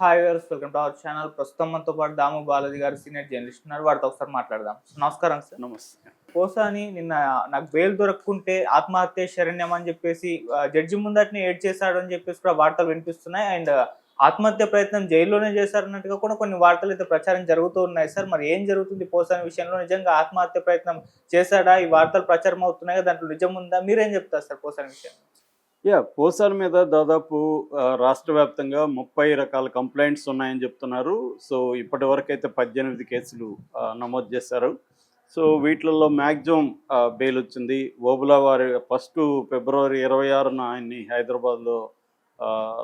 Hi viewers, welcome to our channel. ప్రస్తుతం మనతో పాటు దాము బాలాజీ గారు సీనియర్ జర్నలిస్ట్ ఉన్నారు. వారితో ఒకసారి మాట్లాడదాం. నమస్కారం సార్. నమస్తే. పోసాని నిన్న నాకు బెయిల్ దొరకకుంటే ఆత్మహత్య శరణ్యం అని చెప్పేసి జడ్జి ముందటిని ఏడ్ చేశాడు అని చెప్పేసి కూడా వార్తలు వినిపిస్తున్నాయి. అండ్ ఆత్మహత్య ప్రయత్నం జైల్లోనే చేశారన్నట్టుగా కూడా కొన్ని వార్తలు అయితే ప్రచారం జరుగుతూ ఉన్నాయి సార్. మరి ఏం జరుగుతుంది పోసాని విషయంలో? నిజంగా ఆత్మహత్య ప్రయత్నం చేశాడా? ఈ వార్తలు ప్రచారం అవుతున్నాయి, దాంట్లో నిజం ఉందా? మీరేం చెప్తారు సార్ పోసాని విషయంలో? పోసార్ మీద దాదాపు రాష్ట్ర వ్యాప్తంగా 30 రకాల కంప్లైంట్స్ ఉన్నాయని చెప్తున్నారు. సో ఇప్పటి వరకు అయితే 18 కేసులు నమోదు చేశారు. సో వీటిల్లో మ్యాక్సిమం బెయిల్ వచ్చింది. ఓబులా వారి ఫస్ట్ ఫిబ్రవరి 26న ఆయన్ని హైదరాబాద్లో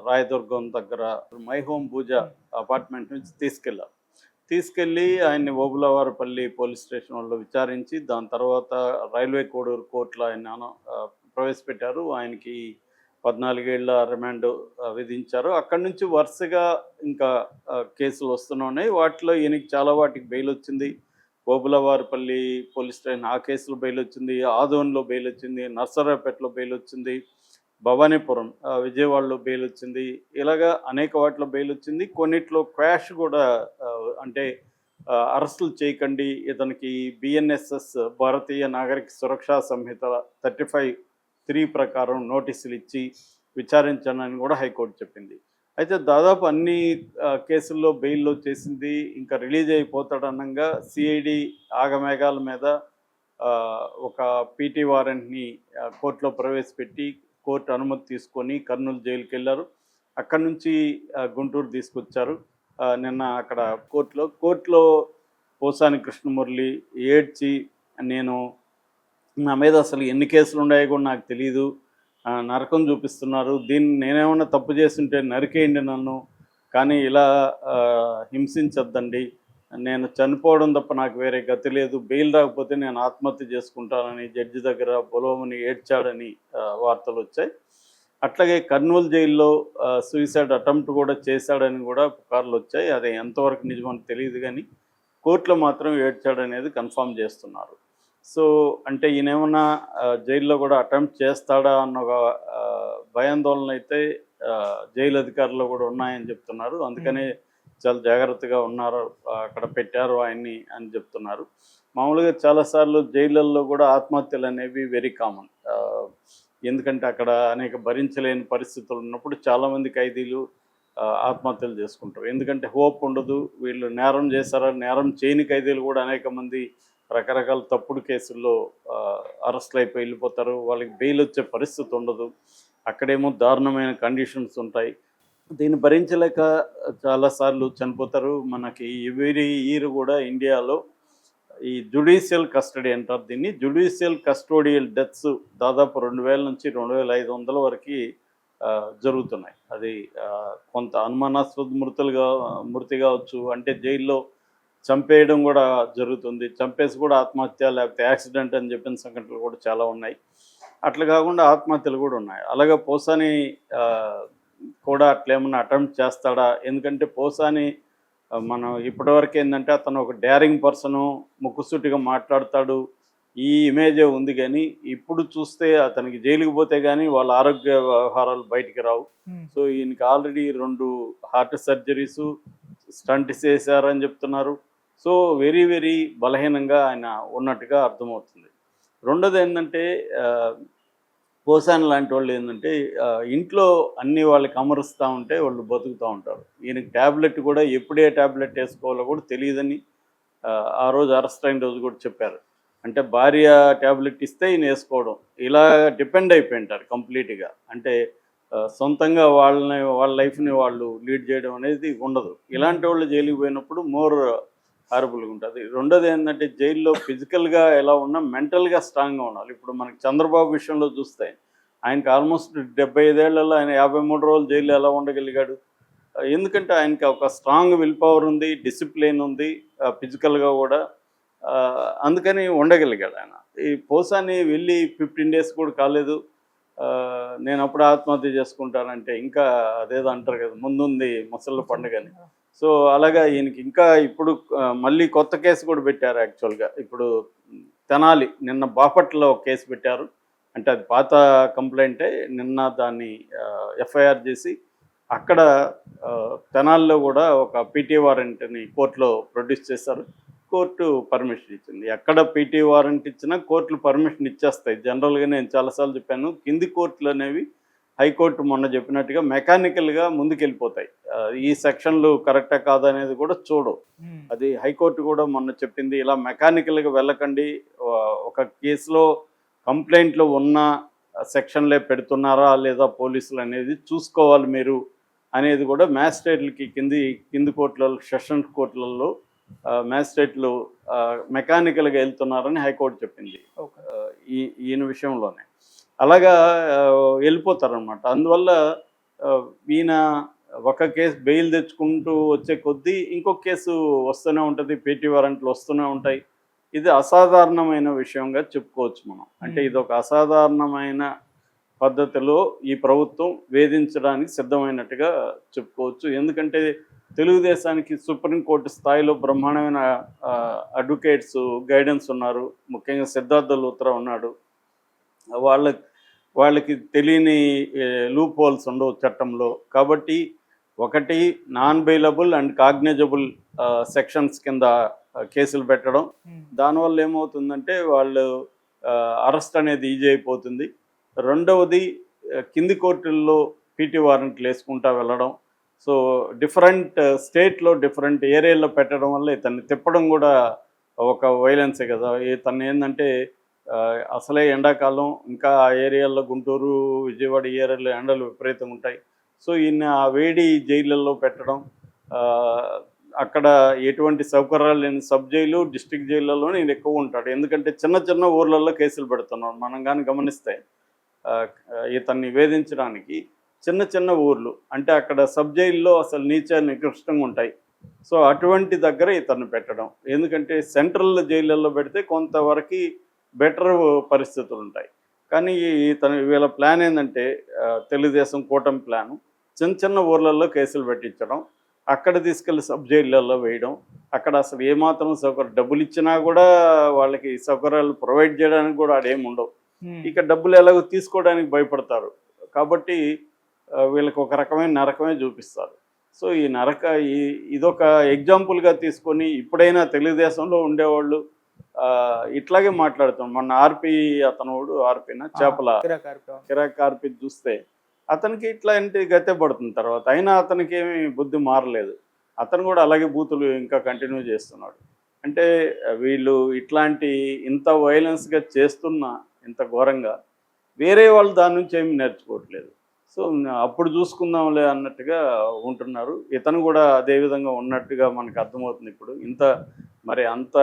రాయదుర్గం దగ్గర మై హోమ్ పూజ అపార్ట్మెంట్ నుంచి తీసుకెళ్ళి ఆయన్ని ఓబులవారిపల్లి పోలీస్ స్టేషన్ వాళ్ళు విచారించి దాని తర్వాత రైల్వే కోడూరు కోర్టులో ఆయన ప్రవేశపెట్టారు. ఆయనకి 14 ఏళ్ల రిమాండ్ విధించారు. అక్కడి నుంచి వరుసగా ఇంకా కేసులు వస్తున్నాయి. వాటిలో ఈయనకి చాలా వాటికి బెయిల్ వచ్చింది. ఓబులవారిపల్లి పోలీస్ స్టేషన్ ఆ కేసులో బెయిల్ వచ్చింది, ఆదోన్లో బెయిల్ వచ్చింది, నర్సరావుపేటలో బెయిల్ వచ్చింది, భవానీపురం విజయవాడలో బెయిల్ వచ్చింది. ఇలాగా అనేక వాటిలో బెయిల్ వచ్చింది. కొన్నిట్లో క్వాష్ కూడా అంటే అరెస్టులు చేయకండి, ఇతనికి బిఎన్ఎస్ఎస్ భారతీయ నాగరిక సురక్షా సంహిత 35(3) ప్రకారం నోటీసులు ఇచ్చి విచారించానని కూడా హైకోర్టు చెప్పింది. అయితే దాదాపు అన్ని కేసుల్లో బెయిల్లో చేసింది. ఇంకా రిలీజ్ అయిపోతాడనంగా సిఐడి ఆగమేఘాల మీద ఒక పీటీ వారెంట్ని కోర్టులో ప్రవేశపెట్టి కోర్టు అనుమతి తీసుకొని కర్నూలు జైలుకి వెళ్ళారు. అక్కడి నుంచి గుంటూరు తీసుకొచ్చారు. నిన్న అక్కడ కోర్టులో పోసాని కృష్ణమురళి ఏడ్చి, నా మీద అసలు ఎన్ని కేసులు ఉన్నాయో కూడా నాకు తెలియదు, నరకం చూపిస్తున్నారు, దీన్ని నేనేమన్నా తప్పు చేస్తుంటే నరికేయండి నన్ను, కానీ ఇలా హింసించొద్దండి, నేను చనిపోవడం తప్ప నాకు వేరే గతి లేదు, బెయిల్ రాకపోతే నేను ఆత్మహత్య చేసుకుంటానని జడ్జి దగ్గర బొలవమని ఏడ్చాడని వార్తలు వచ్చాయి. అట్లాగే కర్నూలు జైల్లో సూసైడ్ అటెంప్ట్ కూడా చేశాడని కూడా పుకార్లు వచ్చాయి. అది ఎంతవరకు నిజమని తెలియదు, కానీ కోర్టులో మాత్రం ఏడ్చాడనేది కన్ఫర్మ్ చేస్తున్నారు. సో అంటే ఈయనేమన్నా జైల్లో కూడా అటెంప్ట్ చేస్తాడా అన్న ఒక భయాందోళన అయితే జైలు అధికారులు కూడా ఉన్నాయని చెప్తున్నారు. అందుకనే చాలా జాగ్రత్తగా ఉన్నారు, అక్కడ పెట్టారు ఆయన్ని అని చెప్తున్నారు. మామూలుగా చాలాసార్లు జైళ్ళల్లో కూడా ఆత్మహత్యలు అనేవి వెరీ కామన్. ఎందుకంటే అక్కడ అనేక భరించలేని పరిస్థితులు ఉన్నప్పుడు చాలామంది ఖైదీలు ఆత్మహత్యలు చేసుకుంటారు. ఎందుకంటే హోప్ ఉండదు, వీళ్ళు నేరం చేశారా, నేరం చేయని ఖైదీలు కూడా అనేక మంది రకరకాల తప్పుడు కేసుల్లో అరెస్ట్లు అయిపోయి వెళ్ళిపోతారు. వాళ్ళకి బెయిల్ వచ్చే పరిస్థితి ఉండదు. అక్కడేమో దారుణమైన కండిషన్స్ ఉంటాయి. దీన్ని భరించలేక చాలాసార్లు చనిపోతారు. మనకి ఎవ్రీ ఇయర్ కూడా ఇండియాలో ఈ జుడిషియల్ కస్టడీ అంటారు దీన్ని, జుడిషియల్ కస్టోడియల్ డెత్స్ దాదాపు 2000 నుంచి 2500 వరకు జరుగుతున్నాయి. అది కొంత అనుమానాస్పద మృతి కావచ్చు, అంటే జైల్లో చంపేయడం కూడా జరుగుతుంది, చంపేసి కూడా ఆత్మహత్య లేకపోతే యాక్సిడెంట్ అని చెప్పిన సంఘటనలు కూడా చాలా ఉన్నాయి. అట్లా కాకుండా ఆత్మహత్యలు కూడా ఉన్నాయి. అలాగే పోసాని కూడా అట్లేమన్నా అటెంప్ట్ చేస్తాడా? ఎందుకంటే పోసాని మనం ఇప్పటివరకు ఏంటంటే అతను ఒక డేరింగ్ పర్సను, ముక్కుసూటిగా మాట్లాడతాడు, ఈ ఇమేజే ఉంది. కానీ ఇప్పుడు చూస్తే అతనికి జైలుకి పోతే కానీ వాళ్ళ ఆరోగ్య వ్యవహారాలు బయటికి రావు. సో ఈయనకి ఆల్రెడీ 2 హార్ట్ సర్జరీసు, స్టంట్ చేశారని చెప్తున్నారు. సో వెరీ వెరీ బలహీనంగా ఆయన ఉన్నట్టుగా అర్థమవుతుంది. రెండోది ఏంటంటే పోసాని లాంటి వాళ్ళు ఏంటంటే ఇంట్లో అన్ని వాళ్ళకి అమరుస్తూ ఉంటే వాళ్ళు బతుకుతూ ఉంటారు. ఈయనకి ట్యాబ్లెట్ కూడా ఎప్పుడే ట్యాబ్లెట్ వేసుకోవాలో కూడా తెలియదని ఆ రోజు అరెస్ట్ అయిన రోజు కూడా చెప్పారు. అంటే భార్య ట్యాబ్లెట్ ఇస్తే ఈయన వేసుకోవడం, ఇలా డిపెండ్ అయిపోయి ఉంటారు కంప్లీట్గా. అంటే సొంతంగా వాళ్ళ లైఫ్ని వాళ్ళు లీడ్ చేయడం అనేది ఉండదు. ఇలాంటి వాళ్ళు జైలుకి పోయినప్పుడు మోర్ హారబుల్గా ఉంటుంది. రెండోది ఏంటంటే జైల్లో ఫిజికల్గా ఎలా ఉన్నా మెంటల్గా స్ట్రాంగ్గా ఉండాలి. ఇప్పుడు మనకి చంద్రబాబు విషయంలో చూస్తే ఆయనకి ఆల్మోస్ట్ 75 ఏళ్లలో ఆయన 53 రోజులు జైల్లో ఎలా ఉండగలిగాడు? ఎందుకంటే ఆయనకి ఒక స్ట్రాంగ్ విల్ పవర్ ఉంది, డిసిప్లిన్ ఉంది, ఫిజికల్గా కూడా, అందుకని ఉండగలిగాడు ఆయన. ఈ పోసాని వెళ్ళి 15 డేస్ కూడా కాలేదు, నేను అప్పుడు ఆత్మహత్య చేసుకుంటానంటే ఇంకా అదేదో అంటారు కదా, ముందుంది ముసళ్ళ పండుగని. సో అలాగా ఈయనకి ఇంకా ఇప్పుడు మళ్ళీ కొత్త కేసు కూడా పెట్టారు. యాక్చువల్గా ఇప్పుడు తెనాలి నిన్న బాపట్లలో ఒక కేసు పెట్టారు. అంటే అది పాత కంప్లైంటే, నిన్న దాన్ని ఎఫ్ఐఆర్ చేసి అక్కడ తెనాల్లో కూడా ఒక పీటీ వారెంట్ని కోర్టులో ప్రొడ్యూస్ చేశారు. కోర్టు పర్మిషన్ ఇచ్చింది. ఎక్కడ పీటీ వారెంట్ ఇచ్చినా కోర్టులు పర్మిషన్ ఇచ్చేస్తాయి. జనరల్గా నేను చాలాసార్లు చెప్పాను, కింది కోర్టులు అనేవి హైకోర్టు మొన్న చెప్పినట్టుగా మెకానికల్గా ముందుకెళ్ళిపోతాయి. ఈ సెక్షన్లు కరెక్టా కాదా అనేది కూడా చూడవు. అది హైకోర్టు కూడా మొన్న చెప్పింది, ఇలా మెకానికల్గా వెళ్ళకండి, ఒక కేసులో కంప్లైంట్లు ఉన్న సెక్షన్లే పెడుతున్నారా లేదా పోలీసులు అనేది చూసుకోవాలి మీరు అనేది కూడా మ్యాజిస్ట్రేట్లకి కింది కోర్టులలో, సెషన్స్ కోర్టులలో మ్యాజిస్ట్రేట్లు మెకానికల్గా వెళ్తున్నారని హైకోర్టు చెప్పింది ఈయన విషయంలోనే. అలాగా వెళ్ళిపోతారనమాట. అందువల్ల ఈయన ఒక కేసు బెయిల్ తెచ్చుకుంటూ వచ్చే కొద్దీ ఇంకొక కేసు వస్తూనే ఉంటుంది, పీటీ వారెంట్లు వస్తూనే ఉంటాయి. ఇది అసాధారణమైన విషయంగా చెప్పుకోవచ్చు మనం. అంటే ఇది ఒక అసాధారణమైన పద్ధతిలో ఈ ప్రభుత్వం వేధించడానికి సిద్ధమైనట్టుగా చెప్పుకోవచ్చు. ఎందుకంటే తెలుగుదేశానికి సుప్రీంకోర్టు స్థాయిలో బ్రహ్మాండమైన అడ్వకేట్స్ గైడెన్స్ ఉన్నారు. ముఖ్యంగా సిద్ధార్థ లూత్రా ఉన్నాడు. వాళ్ళకి తెలియని లూప్ హోల్స్ ఉండవు చట్టంలో. కాబట్టి ఒకటి non bailable and cognisable sections కింద కేసులు పెట్టడం, దానివల్ల ఏమవుతుందంటే వాళ్ళు అరెస్ట్ అనేది ఈజీ అయిపోతుంది. రెండవది కింది కోర్టుల్లో పీటీ వారెంట్లు వేసుకుంటా వెళ్ళడం. సో డిఫరెంట్ స్టేట్లో డిఫరెంట్ ఏరియాలో పెట్టడం వల్ల ఇతన్ని తిప్పడం కూడా ఒక వైలెన్సే కదా. ఇతను ఏంటంటే అసలే ఎండాకాలం, ఇంకా ఆ ఏరియాల్లో గుంటూరు, విజయవాడ ఏరియాలో ఎండలు విపరీతంగా ఉంటాయి. సో ఈయన ఆ వేడి జైళ్ళల్లో పెట్టడం, అక్కడ ఎటువంటి సౌకర్యాలు లేని సబ్ జైలు, డిస్ట్రిక్ట్ జైళ్ళలో నేను ఎక్కువ ఉంటాడు. ఎందుకంటే చిన్న చిన్న ఊర్లలో కేసులు పెడుతున్నాడు. మనం కానీ గమనిస్తే ఇతన్ని వేధించడానికి చిన్న చిన్న ఊర్లు, అంటే అక్కడ సబ్ జైల్లో అసలు నీచ నికృష్టంగా ఉంటాయి. సో అటువంటి దగ్గర ఇతన్ని పెట్టడం. ఎందుకంటే సెంట్రల్ జైళ్ళల్లో పెడితే కొంతవరకు బెటర్ పరిస్థితులు ఉంటాయి. కానీ వీళ్ళ ప్లాన్ ఏంటంటే తెలుగుదేశం కూటమి ప్లాను చిన్న చిన్న ఊర్లలో కేసులు పెట్టించడం, అక్కడ తీసుకెళ్ళి సబ్ జైళ్ళల్లో వేయడం. అక్కడ అసలు ఏమాత్రం డబ్బులు ఇచ్చినా కూడా వాళ్ళకి సౌకర్యాలు ప్రొవైడ్ చేయడానికి కూడా ఆడేమి ఉండవు. ఇక డబ్బులు ఎలాగో తీసుకోవడానికి భయపడతారు. కాబట్టి వీళ్ళకి ఒక రకమైన నరకమే చూపిస్తారు. సో ఈ ఇదొక ఎగ్జాంపుల్గా తీసుకొని ఇప్పుడైనా తెలుగుదేశంలో ఉండేవాళ్ళు ఇట్లాగే మాట్లాడుతాం. మొన్న ఆర్పీనా చేపల కిరాక్ ఆర్పి చూస్తే అతనికి ఇట్లాంటి గతే పడుతుంది తర్వాత. అయినా అతనికి ఏమి బుద్ధి మారలేదు. అతను కూడా అలాగే బూతులు ఇంకా కంటిన్యూ చేస్తున్నాడు. అంటే వీళ్ళు ఇట్లాంటి ఇంత వైలెన్స్గా చేస్తున్నా, ఇంత ఘోరంగా, వేరే వాళ్ళు దాని నుంచి ఏమి నేర్చుకోవట్లేదు. సో అప్పుడు చూసుకుందాంలే అన్నట్టుగా ఉంటున్నారు. ఇతను కూడా అదేవిధంగా ఉన్నట్టుగా మనకు అర్థమవుతుంది. ఇప్పుడు మరి అంత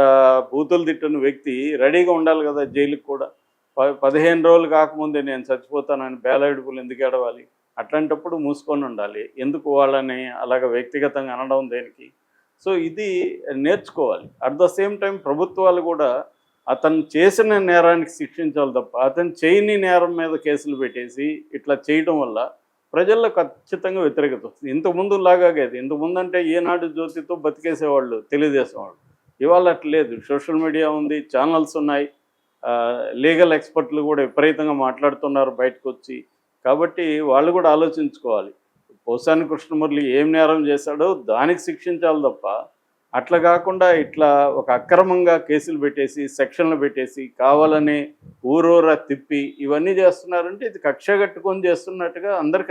బూతులు తిట్టిన వ్యక్తి రెడీగా ఉండాలి కదా జైలుకి కూడా. 15 రోజులు కాకముందే నేను చచ్చిపోతానని బేలాడుపులు ఎందుకు ఏడవాలి? అట్లాంటప్పుడు మూసుకొని ఉండాలి. ఎందుకు వాళ్ళని అలాగ వ్యక్తిగతంగా అనడం దేనికి? సో ఇది నేర్చుకోవాలి. అట్ ద సేమ్ టైం ప్రభుత్వాలు కూడా అతను చేసిన నేరానికి శిక్షించాలి తప్ప, అతను చేయని నేరం మీద కేసులు పెట్టేసి ఇట్లా చేయడం వల్ల ప్రజల్లో ఖచ్చితంగా వ్యతిరేకత వస్తుంది. ఇంతకుముందు లాగాగేది. ఇంతకుముందు అంటే ఏనాడు జ్యోతితో బతికేసేవాళ్ళు తెలుగుదేశం వాళ్ళు. ఇవాళ అట్లేదు. సోషల్ మీడియా ఉంది, ఛానల్స్ ఉన్నాయి, లీగల్ ఎక్స్పర్ట్లు కూడా విపరీతంగా మాట్లాడుతున్నారు బయటకు వచ్చి. కాబట్టి వాళ్ళు కూడా ఆలోచించుకోవాలి. పోసాని కృష్ణమురళి ఏం నేరం చేశాడో దానికి శిక్షించాలి తప్ప, అట్లా కాకుండా ఇట్లా ఒక అక్రమంగా కేసులు పెట్టేసి, సెక్షన్లు పెట్టేసి, కావాలని ఊరూరా తిప్పి ఇవన్నీ చేస్తున్నారంటే ఇది కక్ష కట్టుకొని చేస్తున్నట్టుగా అందరికీ